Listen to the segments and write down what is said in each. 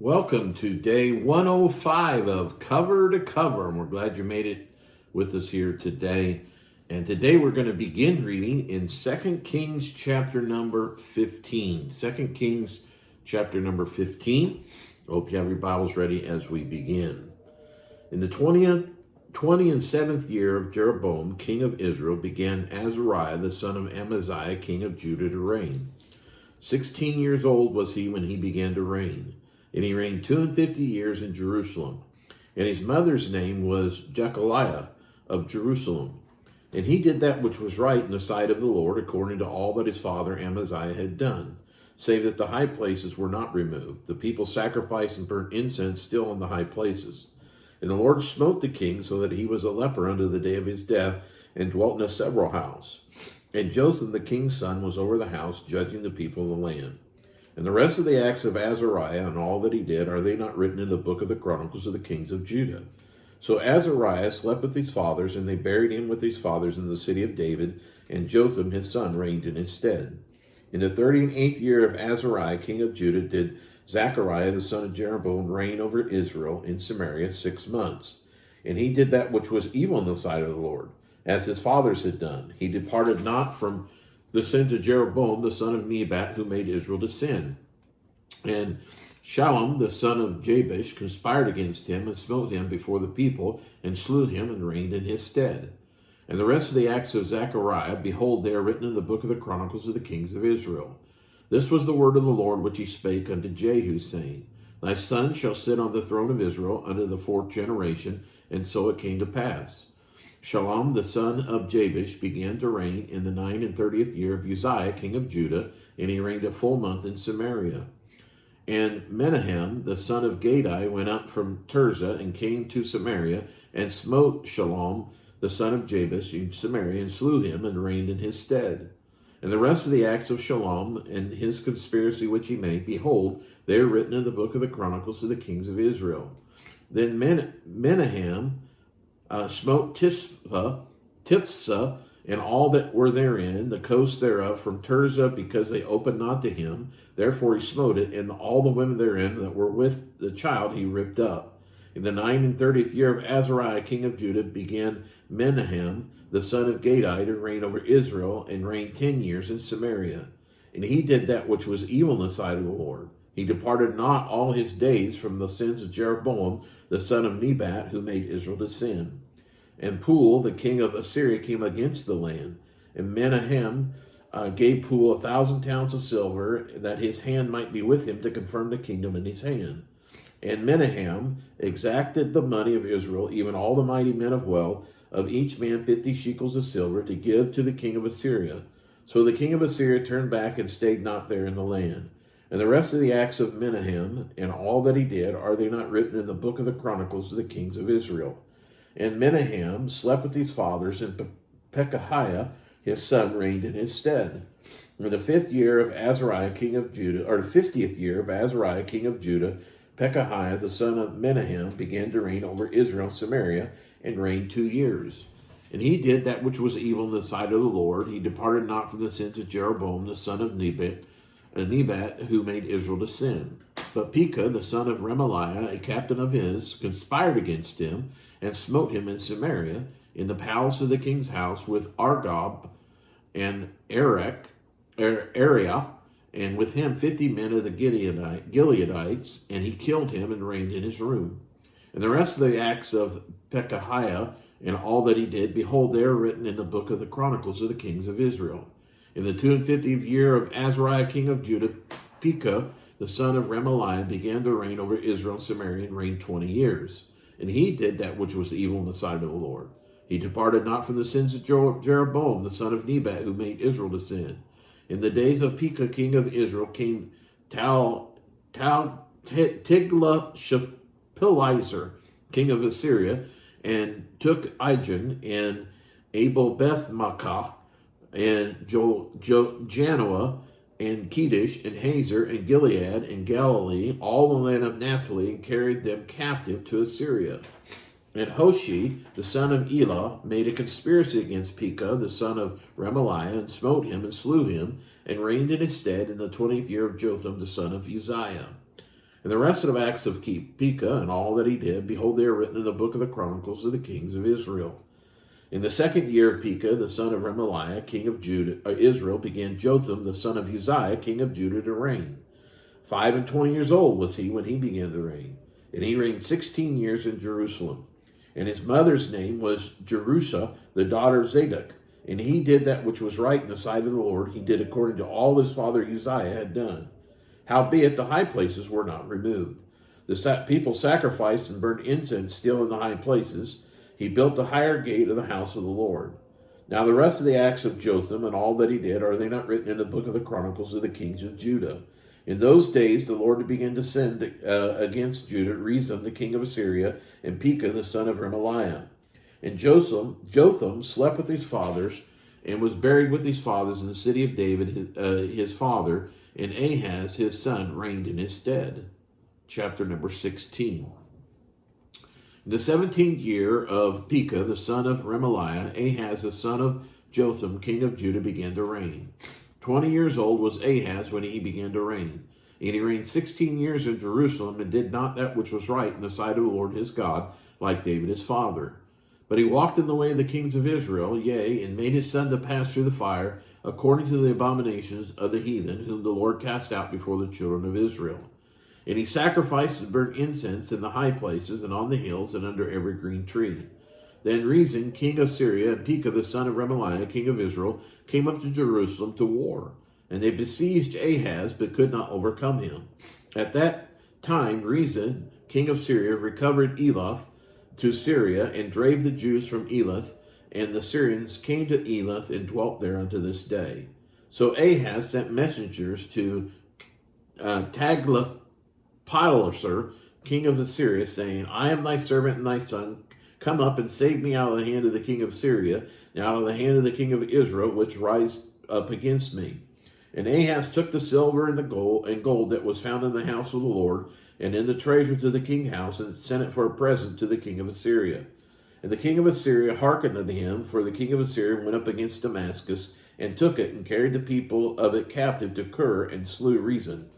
Welcome to day 105 of Cover to Cover, and we're glad you made it with us here today. And today we're going to begin reading in 2 Kings chapter number 15. 2 Kings chapter number 15. I hope you have your Bibles ready as we begin. In the 27th year of Jeroboam, king of Israel, began Azariah, the son of Amaziah, king of Judah, to reign. 16 years old was he when he began to reign. And he reigned 52 years in Jerusalem. And his mother's name was Jechaliah of Jerusalem. And he did that which was right in the sight of the Lord, according to all that his father Amaziah had done, save that the high places were not removed. The people sacrificed and burnt incense still in the high places. And the Lord smote the king so that he was a leper unto the day of his death, and dwelt in a several house. And Jotham the king's son was over the house, judging the people of the land. And the rest of the acts of Azariah and all that he did, are they not written in the book of the Chronicles of the kings of Judah? So Azariah slept with his fathers, and they buried him with his fathers in the city of David, and Jotham his son reigned in his stead. In the 38th year of Azariah king of Judah did Zechariah the son of Jeroboam reign over Israel in Samaria 6 months. And he did that which was evil in the sight of the Lord, as his fathers had done. He departed not from the sins of Jeroboam the son of Nebat, who made Israel to sin. And Shallum the son of Jabesh conspired against him, and smote him before the people, and slew him, and reigned in his stead. And the rest of the acts of Zechariah, behold, they are written in the book of the Chronicles of the kings of Israel. This was the word of the Lord which he spake unto Jehu, saying, Thy son shall sit on the throne of Israel unto the 4th generation. And so it came to pass. Shallum the son of Jabesh began to reign in the 39th year of Uzziah king of Judah, and he reigned a full month in Samaria. And Menahem the son of Gadai went up from Tirzah, and came to Samaria, and smote Shallum the son of Jabesh in Samaria, and slew him, and reigned in his stead. And the rest of the acts of Shallum, and his conspiracy which he made, behold, they are written in the book of the Chronicles of the kings of Israel. Then Menahem smote Tiphsah, and all that were therein, the coast thereof, from Tirzah, because they opened not to him. Therefore he smote it, and all the women therein that were with the child he ripped up. In the 39th year of Azariah king of Judah began Menahem the son of Gadai to reign over Israel, and reigned 10 years in Samaria. And he did that which was evil in the sight of the Lord. He departed not all his days from the sins of Jeroboam the son of Nebat, who made Israel to sin. And Pul, the king of Assyria, came against the land. And Menahem gave Pul 1,000 talents of silver, that his hand might be with him to confirm the kingdom in his hand. And Menahem exacted the money of Israel, even all the mighty men of wealth, of each man 50 shekels of silver, to give to the king of Assyria. So the king of Assyria turned back and stayed not there in the land. And the rest of the acts of Menahem, and all that he did, are they not written in the book of the Chronicles of the kings of Israel? And Menahem slept with his fathers, and Pekahiah his son reigned in his stead. In the 50th year of Azariah king of Judah, Pekahiah the son of Menahem began to reign over Israel and Samaria, and reigned 2 years. And he did that which was evil in the sight of the Lord. He departed not from the sins of Jeroboam the son of Nebat, who made Israel to sin. But Pekah, the son of Remaliah, a captain of his, conspired against him, and smote him in Samaria, in the palace of the king's house, with Argob and Ariah, and with him 50 men of the Gileadites, and he killed him, and reigned in his room. And the rest of the acts of Pekahiah, and all that he did, behold, they are written in the book of the Chronicles of the kings of Israel. In the 52nd year of Azariah king of Judah, Pekah, the son of Remaliah, began to reign over Israel and Samaria, and reigned 20 years. And he did that which was evil in the sight of the Lord. He departed not from the sins of Jeroboam the son of Nebat, who made Israel to sin. In the days of Pekah king of Israel came Tiglath-Pileser king of Assyria, and took Ijon, and Abel-Beth-Maachah, and Janoah, and Kedesh, and Hazer, and Gilead, and Galilee, all the land of Naphtali, and carried them captive to Assyria. And Hoshi, the son of Elah, made a conspiracy against Pekah, the son of Remaliah, and smote him, and slew him, and reigned in his stead in the 20th year of Jotham, the son of Uzziah. And the rest of the acts of Pekah and all that he did, behold, they are written in the book of the Chronicles of the kings of Israel. In the 2nd year of Pekah, the son of Remaliah, king of Israel, began Jotham, the son of Uzziah, king of Judah, to reign. 25 years old was he when he began to reign, and he reigned 16 years in Jerusalem. And his mother's name was Jerusha, the daughter of Zadok. And he did that which was right in the sight of the Lord. He did according to all his father Uzziah had done. Howbeit the high places were not removed. The people sacrificed and burned incense still in the high places. He built the higher gate of the house of the Lord. Now the rest of the acts of Jotham and all that he did, are they not written in the book of the Chronicles of the kings of Judah? In those days the Lord began to send against Judah Rezin the king of Assyria, and Pekah the son of Remaliah. And Jotham slept with his fathers, and was buried with his fathers in the city of David his father, and Ahaz his son reigned in his stead. Chapter number 16. In the 17th year of Pekah the son of Remaliah, Ahaz the son of Jotham king of Judah began to reign. 20 years old was Ahaz when he began to reign. And he reigned 16 years in Jerusalem, and did not that which was right in the sight of the Lord his God, like David his father. But he walked in the way of the kings of Israel, yea, and made his son to pass through the fire, according to the abominations of the heathen, whom the Lord cast out before the children of Israel. And he sacrificed and burnt incense in the high places, and on the hills, and under every green tree. Then Rezin, king of Syria, and Pekah the son of Remaliah, king of Israel, came up to Jerusalem to war. And they besieged Ahaz, but could not overcome him. At that time Rezin, king of Syria, recovered Elath to Syria, and drave the Jews from Elath, and the Syrians came to Elath, and dwelt there unto this day. So Ahaz sent messengers to Tiglath-Pileser, king of Assyria, saying, I am thy servant and thy son. Come up and save me out of the hand of the king of Syria, and out of the hand of the king of Israel, which rise up against me. And Ahaz took the silver and the gold that was found in the house of the Lord, and in the treasures of the king's house, and sent it for a present to the king of Assyria. And the king of Assyria hearkened unto him, for the king of Assyria went up against Damascus, and took it, and carried the people of it captive to Kir, and slew Rezin.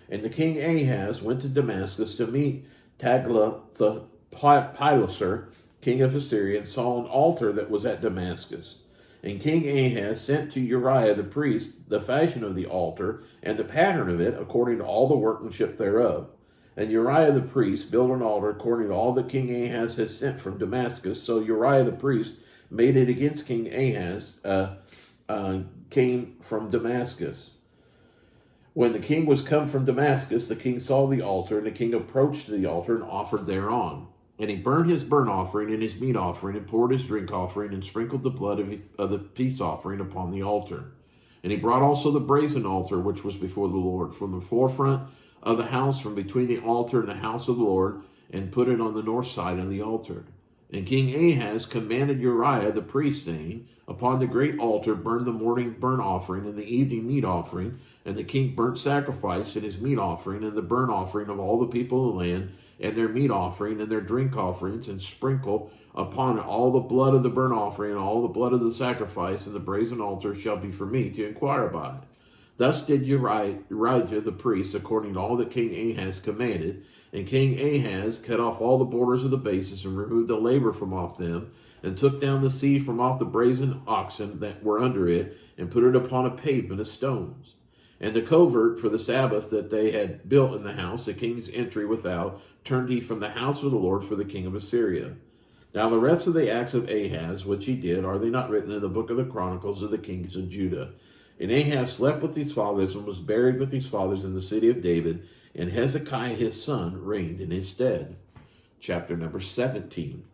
And the king Ahaz went to Damascus to meet Tiglath-Pileser, king of Assyria, and saw an altar that was at Damascus. And King Ahaz sent to Uriah the priest the fashion of the altar, and the pattern of it, according to all the workmanship thereof. And Uriah the priest built an altar according to all that King Ahaz had sent from Damascus. So Uriah the priest made it against King Ahaz, came from Damascus. When the king was come from Damascus, the king saw the altar, and the king approached the altar and offered thereon. And he burned his burnt offering and his meat offering, and poured his drink offering, and sprinkled the blood of the peace offering upon the altar. And he brought also the brazen altar which was before the Lord, from the forefront of the house, from between the altar and the house of the Lord, and put it on the north side of the altar. And King Ahaz commanded Uriah the priest, saying, Upon the great altar burn the morning burnt offering and the evening meat offering. And the king burnt sacrifice and his meat offering, and the burnt offering of all the people of the land, and their meat offering and their drink offerings, and sprinkle upon it all the blood of the burnt offering and all the blood of the sacrifice, and the brazen altar shall be for me to inquire by it. Thus did Urijah the priest, according to all that King Ahaz commanded. And King Ahaz cut off all the borders of the bases, and removed the labor from off them, and took down the seed from off the brazen oxen that were under it, and put it upon a pavement of stones. And the covert for the Sabbath that they had built in the house, the king's entry without, turned he from the house of the Lord for the king of Assyria. Now the rest of the acts of Ahaz, which he did, are they not written in the book of the Chronicles of the kings of Judah? And Ahaz slept with his fathers, and was buried with his fathers in the city of David, and Hezekiah his son reigned in his stead. Chapter number 17.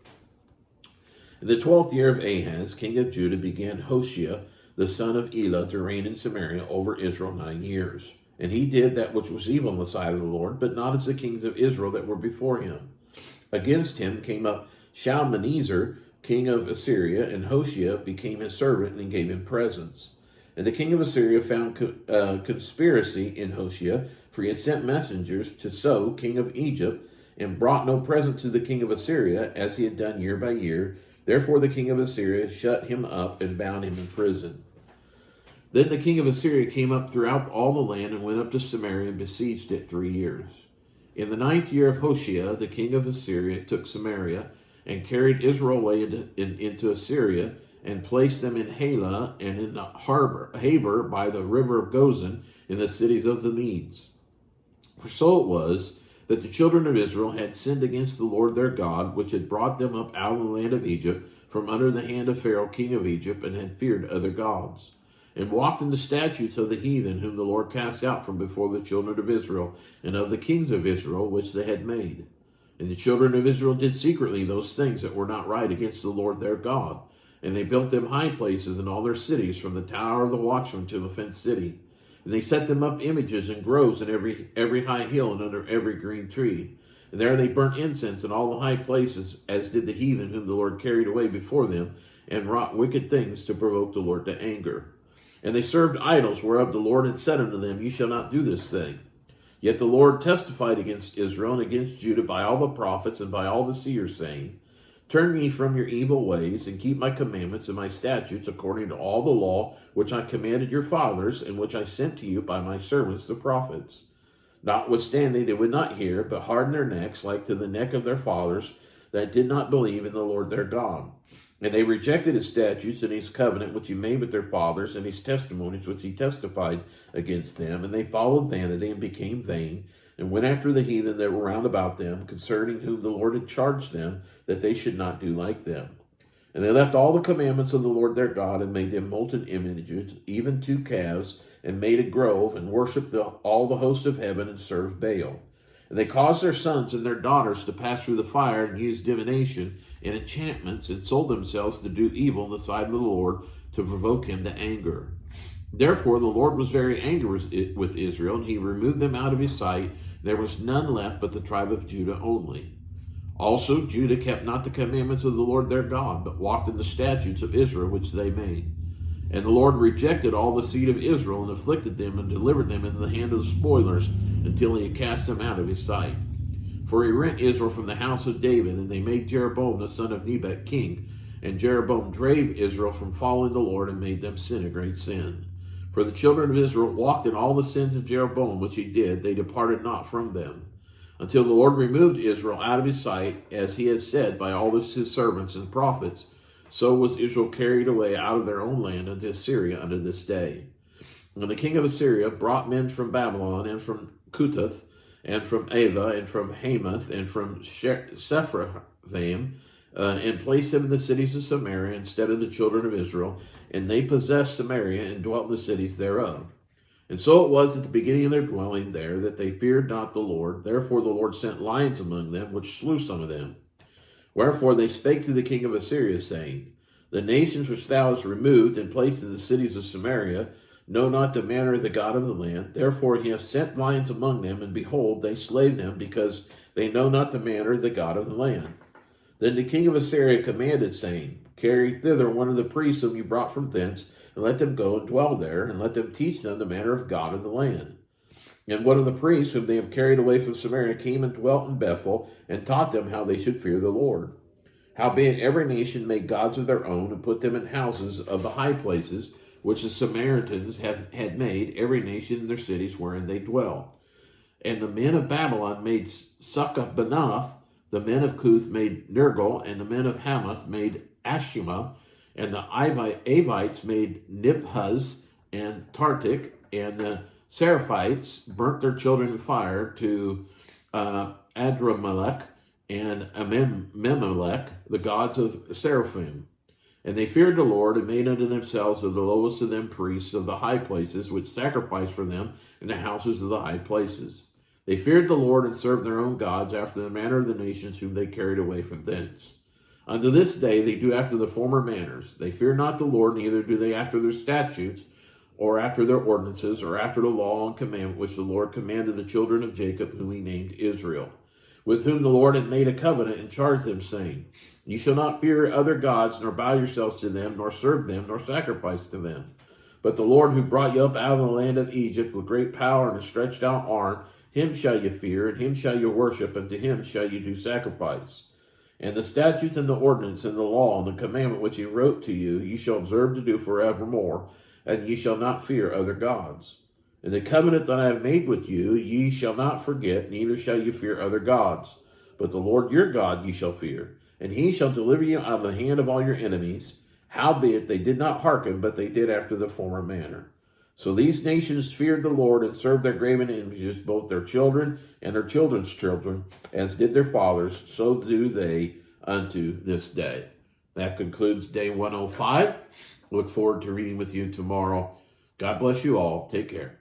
In the 12th year of Ahaz, king of Judah, began Hoshea, the son of Elah, to reign in Samaria over Israel 9 years. And he did that which was evil in the sight of the Lord, but not as the kings of Israel that were before him. Against him came up Shalmaneser, king of Assyria, and Hoshea became his servant, and gave him presents. And the king of Assyria found conspiracy in Hoshea, for he had sent messengers to So, king of Egypt, and brought no present to the king of Assyria, as he had done year by year. Therefore the king of Assyria shut him up, and bound him in prison. Then the king of Assyria came up throughout all the land, and went up to Samaria, and besieged it 3 years. In the 9th year of Hoshea, the king of Assyria took Samaria and carried Israel away into Assyria and placed them in Halah and in the Habor by the river of Gozan in the cities of the Medes. For so it was that the children of Israel had sinned against the Lord their God, which had brought them up out of the land of Egypt from under the hand of Pharaoh king of Egypt, and had feared other gods, and walked in the statutes of the heathen whom the Lord cast out from before the children of Israel, and of the kings of Israel which they had made. And the children of Israel did secretly those things that were not right against the Lord their God. And they built them high places in all their cities, from the tower of the watchman to the fenced city. And they set them up images and groves in every high hill and under every green tree. And there they burnt incense in all the high places, as did the heathen whom the Lord carried away before them, and wrought wicked things to provoke the Lord to anger. And they served idols, whereof the Lord had said unto them, Ye shall not do this thing. Yet the Lord testified against Israel and against Judah by all the prophets and by all the seers, saying, Turn ye from your evil ways, and keep my commandments and my statutes, according to all the law which I commanded your fathers, and which I sent to you by my servants the prophets. Notwithstanding they would not hear, but hardened their necks, like to the neck of their fathers, that did not believe in the Lord their God. And they rejected his statutes and his covenant which he made with their fathers, and his testimonies which he testified against them. And they followed vanity and became vain, and went after the heathen that were round about them, concerning whom the Lord had charged them, that they should not do like them. And they left all the commandments of the Lord their God, and made them molten images, even 2 calves, and made a grove, and worshipped all the host of heaven, and served Baal. And they caused their sons and their daughters to pass through the fire, and used divination and enchantments, and sold themselves to do evil in the sight of the Lord, to provoke him to anger. Therefore the Lord was very angry with Israel, and he removed them out of his sight. There was none left but the tribe of Judah only. Also Judah kept not the commandments of the Lord their God, but walked in the statutes of Israel which they made. And the Lord rejected all the seed of Israel, and afflicted them, and delivered them into the hand of the spoilers, until he had cast them out of his sight. For he rent Israel from the house of David, and they made Jeroboam the son of Nebat king. And Jeroboam drave Israel from following the Lord, and made them sin a great sin. For the children of Israel walked in all the sins of Jeroboam which he did, they departed not from them, until the Lord removed Israel out of his sight, as he had said by all his servants and prophets. So was Israel carried away out of their own land into Assyria unto this day. And the king of Assyria brought men from Babylon, and from Cuthah, and from Ava, and from Hamath, and from Sepharvaim, and placed them in the cities of Samaria instead of the children of Israel. And they possessed Samaria, and dwelt in the cities thereof. And so it was at the beginning of their dwelling there, that they feared not the Lord. Therefore the Lord sent lions among them, which slew some of them. Wherefore they spake to the king of Assyria, saying, The nations which thou hast removed, and placed in the cities of Samaria, know not the manner of the God of the land. Therefore he hath sent lions among them, and behold, they slay them, because they know not the manner of the God of the land. Then the king of Assyria commanded, saying, Carry thither one of the priests whom you brought from thence, and let them go and dwell there, and let them teach them the manner of God of the land. And one of the priests whom they have carried away from Samaria came and dwelt in Bethel, and taught them how they should fear the Lord. Howbeit every nation made gods of their own, and put them in houses of the high places, which the Samaritans had made, every nation in their cities wherein they dwell. And the men of Babylon made Succoth-benoth, the men of Cuth made Nergal, and the men of Hamath made Ashima, and the Avites made Nibhaz and Tartik, and the Seraphites burnt their children in fire to Adramelech and Amemelech, the gods of Seraphim. And they feared the Lord, and made unto themselves of the lowest of them priests of the high places, which sacrificed for them in the houses of the high places. They feared the Lord, and served their own gods after the manner of the nations whom they carried away from thence. Unto this day they do after the former manners. They fear not the Lord, neither do they after their statutes, or after their ordinances, or after the law and commandment which the Lord commanded the children of Jacob, whom he named Israel, with whom the Lord had made a covenant, and charged them, saying, Ye shall not fear other gods, nor bow yourselves to them, nor serve them, nor sacrifice to them. But the Lord who brought you up out of the land of Egypt with great power and a stretched out arm, him shall you fear, and him shall you worship, and to him shall you do sacrifice. And the statutes and the ordinance and the law and the commandment which he wrote to you, ye shall observe to do forevermore, and ye shall not fear other gods. And the covenant that I have made with you, ye shall not forget, neither shall you fear other gods. But the Lord your God ye shall fear, and he shall deliver you out of the hand of all your enemies. Howbeit they did not hearken, but they did after the former manner. So these nations feared the Lord and served their graven images, both their children and their children's children, as did their fathers, so do they unto this day. That concludes day 105. Look forward to reading with you tomorrow. God bless you all. Take care.